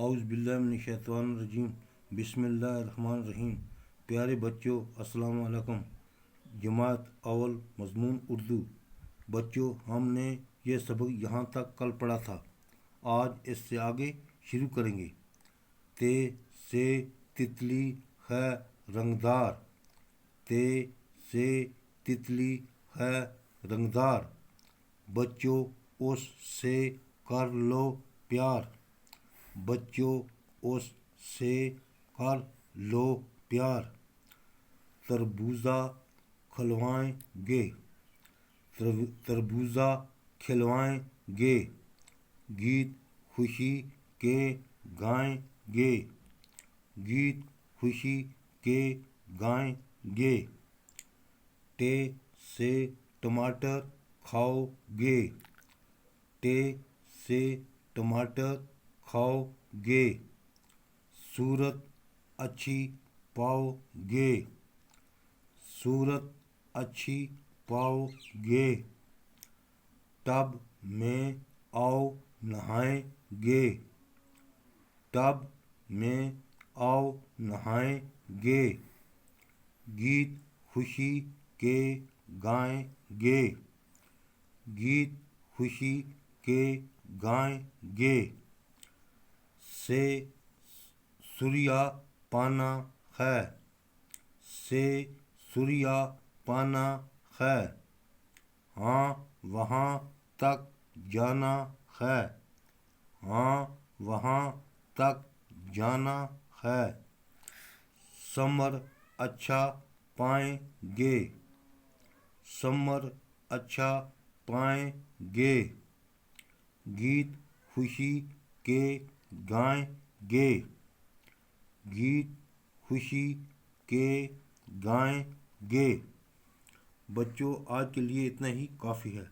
اعوذ باللہ من الشیطان الرجیم بسم اللہ الرحمن الرحیم۔ پیارے بچوں السلام علیکم۔ جماعت اول مضمون اردو۔ بچوں ہم نے یہ سبق یہاں تک کل پڑھا تھا، آج اس سے آگے شروع کریں گے۔ تے سے تتلی ہے رنگدار، تے سے تتلی ہے رنگدار، بچوں اس سے کر لو پیار، بچوں اس سے کر لو پیار، تربوزہ کھلوائیں گے، تربوزہ کھلوائیں گے، گیت خوشی کے گائیں گے، گیت خوشی کے گائیں گے، ٹے سے ٹماٹر کھاؤ گے، ٹے سے ٹماٹر کھاؤ گے، صورت اچھی پاؤ گے، صورت اچھی پاؤ گے، ٹب میں آؤ نہائیں گے، ٹب میں آؤ نہائیں گے، گیت خوشی کے گائیں گے، گیت خوشی کے گائیں گے، سے سریا پانا ہے، سے سریا پانا ہے، ہاں وہاں تک جانا ہے، ہاں وہاں تک جانا ہے، ثمر اچھا پائیں گے، ثمر اچھا پائیں گے، گیت خوشی کے گائیں گے، گیت خوشی کے گائیں گے۔ بچوں آج کے لیے اتنا ہی کافی ہے۔